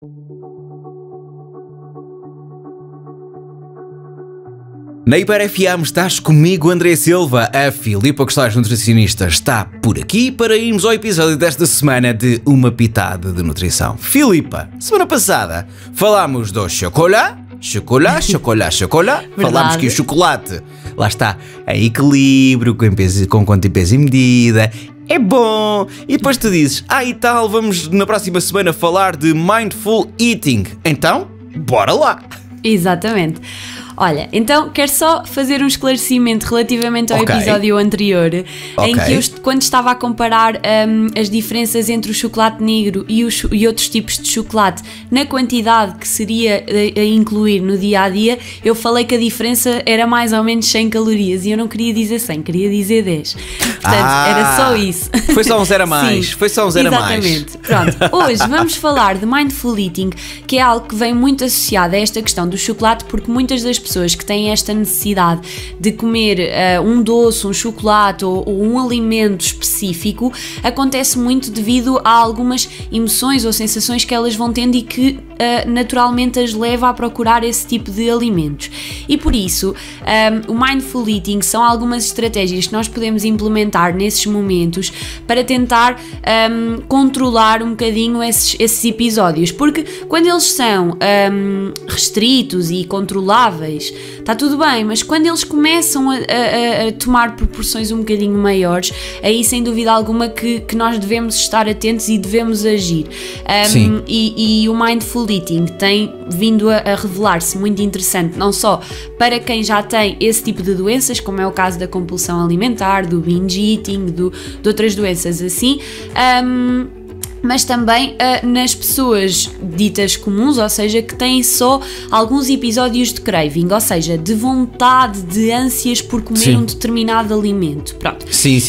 Na Hiper FM estás comigo, André Silva. A Filipa Costais, nutricionista, está por aqui para irmos ao episódio desta semana de Uma Pitada de Nutrição. Filipa, semana passada falámos do chocolate. Falámos que o chocolate, lá está, em equilíbrio, com quanto em peso e medida, é bom. E depois tu dizes, e tal, vamos na próxima semana falar de Mindful Eating. Então, bora lá! Exatamente. Olha, então quero só fazer um esclarecimento relativamente ao episódio anterior, em que eu, quando estava a comparar as diferenças entre o chocolate negro e outros tipos de chocolate na quantidade que seria a incluir no dia-a-dia, eu falei que a diferença era mais ou menos 100 calorias e eu não queria dizer 100, queria dizer 10. Portanto, era só isso. Foi só um zero a mais. Sim, foi só um zero a mais. Exatamente. Pronto, hoje vamos falar de Mindful Eating, que é algo que vem muito associado a esta questão do chocolate, porque muitas das pessoas que têm esta necessidade de comer um doce, um chocolate ou um alimento específico, acontece muito devido a algumas emoções ou sensações que elas vão tendo e que naturalmente as leva a procurar esse tipo de alimentos. E por isso, o Mindful Eating são algumas estratégias que nós podemos implementar nesses momentos para tentar controlar um bocadinho esses episódios, porque quando eles são restritos e controláveis, está tudo bem, mas quando eles começam a tomar proporções um bocadinho maiores, aí sem dúvida alguma que nós devemos estar atentos e devemos agir. E o Mindful Eating tem vindo a revelar-se muito interessante, não só para quem já tem esse tipo de doenças, como é o caso da compulsão alimentar, do binge eating, de outras doenças assim, mas também nas pessoas ditas comuns, ou seja, que têm só alguns episódios de craving, ou seja, de vontade, de ânsias por comer um determinado alimento. Pronto. Sim.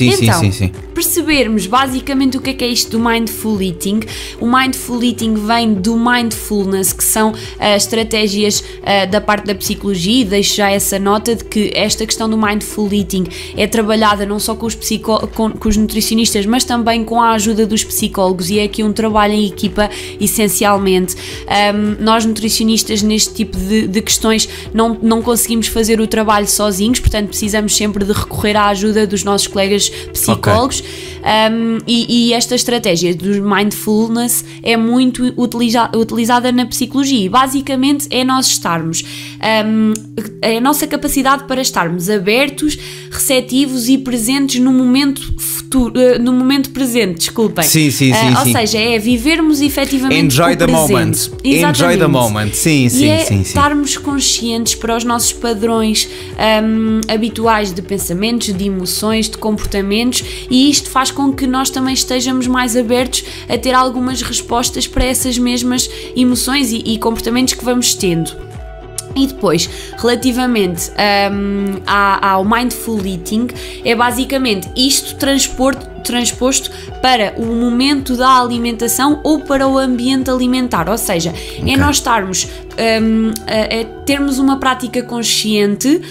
Percebermos basicamente o que é isto do Mindful Eating. O Mindful Eating vem do Mindfulness, que são estratégias da parte da psicologia, e deixo já essa nota de que esta questão do Mindful Eating é trabalhada não só com os nutricionistas, mas também com a ajuda dos psicólogos, e é aqui um trabalho em equipa, essencialmente. Nós nutricionistas neste tipo de questões não conseguimos fazer o trabalho sozinhos, portanto precisamos sempre de recorrer à ajuda dos nossos colegas psicólogos. E esta estratégia do Mindfulness é muito utilizada na psicologia, e basicamente é nós estarmos, é a nossa capacidade para estarmos abertos, receptivos e presentes no momento futuro, no momento presente, desculpem. Sim. Ou seja, é vivermos efetivamente Enjoy o the presente. Moment. Exatamente. Enjoy the moment. Sim. Estarmos conscientes para os nossos padrões habituais de pensamentos, de emoções, de comportamentos, e isto faz com que nós também estejamos mais abertos a ter algumas respostas para essas mesmas emoções e comportamentos que vamos tendo. E depois, relativamente ao Mindful Eating, é basicamente isto transposto para o momento da alimentação ou para o ambiente alimentar, ou seja, é nós estarmos termos uma prática consciente,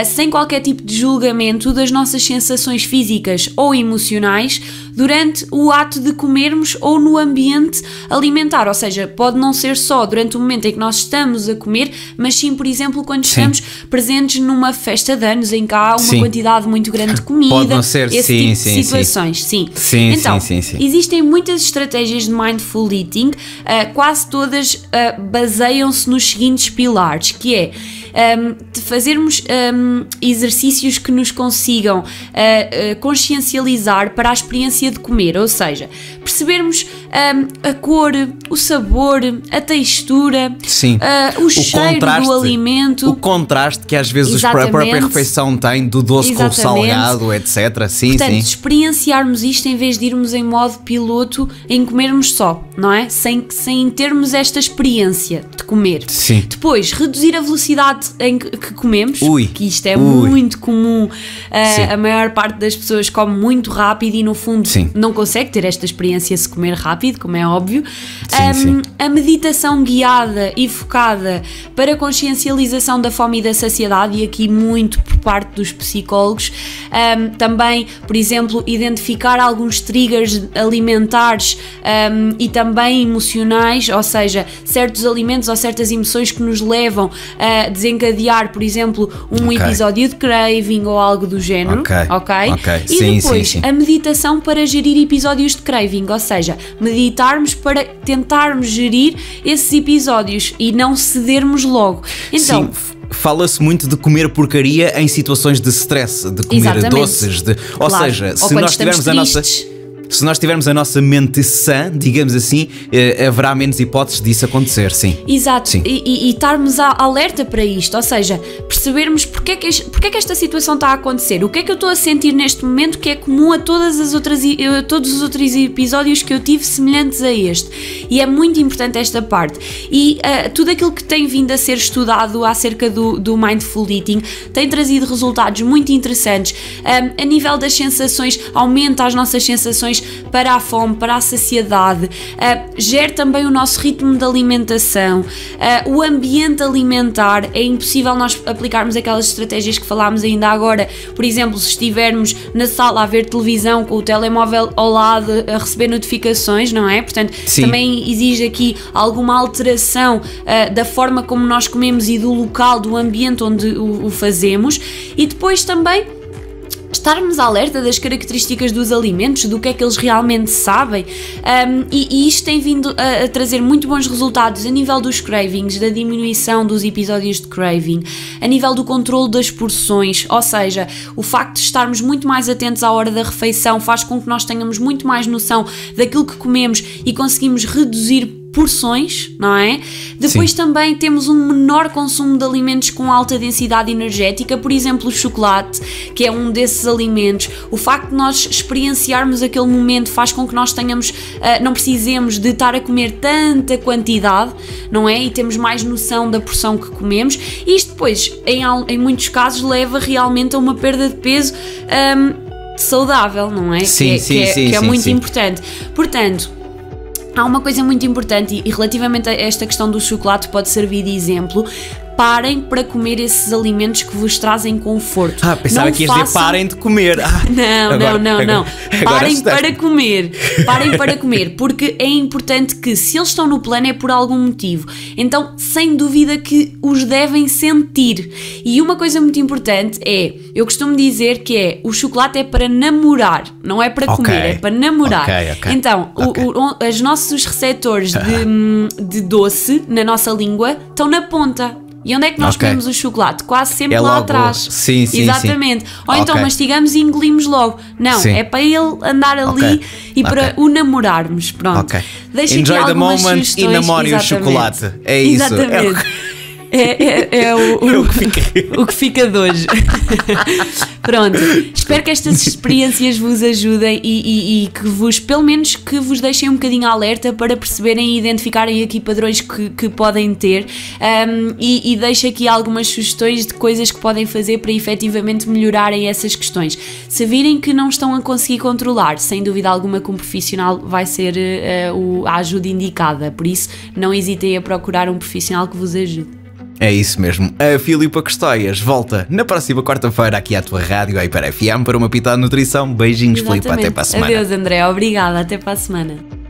sem qualquer tipo de julgamento das nossas sensações físicas ou emocionais durante o ato de comermos ou no ambiente alimentar, ou seja, pode não ser só durante o momento em que nós estamos a comer, mas sim, por exemplo, quando estamos presentes numa festa de anos em que há uma quantidade muito grande de comida, pode não ser, esse tipo de situações. Sim. Então, existem muitas estratégias de Mindful Eating, quase todas baseiam-se nos seguintes pilares, que é de fazermos exercícios que nos consigam consciencializar para a experiência de comer, ou seja, percebermos a cor, o sabor, a textura, o cheiro do alimento, o contraste que às vezes a própria refeição tem do doce com o salgado, etc. Portanto, experienciarmos isto em vez de irmos em modo piloto em comermos só, não é? Sem termos esta experiência de comer. Depois, reduzir a velocidade em que comemos, que isto é muito comum. A maior parte das pessoas come muito rápido e no fundo não consegue ter esta experiência se comer rápido, como é óbvio. A meditação guiada e focada para a consciencialização da fome e da saciedade, e aqui muito parte dos psicólogos. Também, por exemplo, identificar alguns triggers alimentares e também emocionais, ou seja, certos alimentos ou certas emoções que nos levam a desencadear, por exemplo, um episódio de craving ou algo do género, ok? E sim, depois sim. a meditação para gerir episódios de craving, ou seja, meditarmos para tentarmos gerir esses episódios e não cedermos logo. Então, sim. Fala-se muito de comer porcaria em situações de stress, de comer doces, ou seja, se nós tivermos se nós tivermos a nossa mente sã, digamos assim, haverá menos hipóteses disso acontecer, sim. Exato, sim. E estarmos alerta para isto, ou seja, percebermos porque é que esta situação está a acontecer, o que é que eu estou a sentir neste momento que é comum a todos os outros episódios que eu tive semelhantes a este. E é muito importante esta parte. E tudo aquilo que tem vindo a ser estudado acerca do Mindful Eating tem trazido resultados muito interessantes. A nível das sensações, aumenta as nossas sensações para a fome, para a saciedade, gera também o nosso ritmo de alimentação, o ambiente alimentar. É impossível nós aplicarmos aquelas estratégias que falámos ainda agora, por exemplo, se estivermos na sala a ver televisão com o telemóvel ao lado a receber notificações, não é? Portanto, sim, também exige aqui alguma alteração da forma como nós comemos e do local, do ambiente onde o fazemos. E depois também estarmos alerta das características dos alimentos, do que é que eles realmente sabem, e isto tem vindo a trazer muito bons resultados a nível dos cravings, da diminuição dos episódios de craving, a nível do controle das porções, ou seja, o facto de estarmos muito mais atentos à hora da refeição faz com que nós tenhamos muito mais noção daquilo que comemos e conseguimos reduzir porções, não é? Depois sim, também temos um menor consumo de alimentos com alta densidade energética, por exemplo o chocolate, que é um desses alimentos. O facto de nós experienciarmos aquele momento faz com que nós tenhamos, não precisemos de estar a comer tanta quantidade, não é? E temos mais noção da porção que comemos, e isto depois, em muitos casos, leva realmente a uma perda de peso saudável, não é? Sim, que é muito importante. Portanto, há uma coisa muito importante e relativamente a esta questão do chocolate pode servir de exemplo. Parem para comer esses alimentos que vos trazem conforto. Pensava que ias dizer parem de comer. Não. Parem para comer. Parem para comer, porque é importante que, se eles estão no plano, é por algum motivo. Então, sem dúvida que os devem sentir. E uma coisa muito importante é, eu costumo dizer que o chocolate é para namorar, não é para comer, é para namorar. Então, os nossos receptores de doce na nossa língua estão na ponta. E onde é que nós comemos o chocolate? Quase sempre lá atrás. Sim, exatamente. Ou então mastigamos e engolimos logo. Não, é para ele andar ali e para o namorarmos. Pronto. Deixa Enjoy aqui the algumas moment sugestões. e namore o chocolate. É isso. Exatamente. O que fica de hoje. Pronto, espero que estas experiências vos ajudem e que vos, pelo menos, que vos deixem um bocadinho alerta para perceberem e identificarem aqui padrões que podem ter, e deixo aqui algumas sugestões de coisas que podem fazer para efetivamente melhorarem essas questões. Se virem que não estão a conseguir controlar, sem dúvida alguma que um profissional vai ser a ajuda indicada, por isso não hesitem a procurar um profissional que vos ajude. É isso mesmo. A Filipa Custóias volta na próxima quarta-feira aqui à tua rádio, a Hiper FM, para uma pitada de nutrição. Beijinhos, Filipa. Até para a semana. Adeus, André. Obrigada. Até para a semana.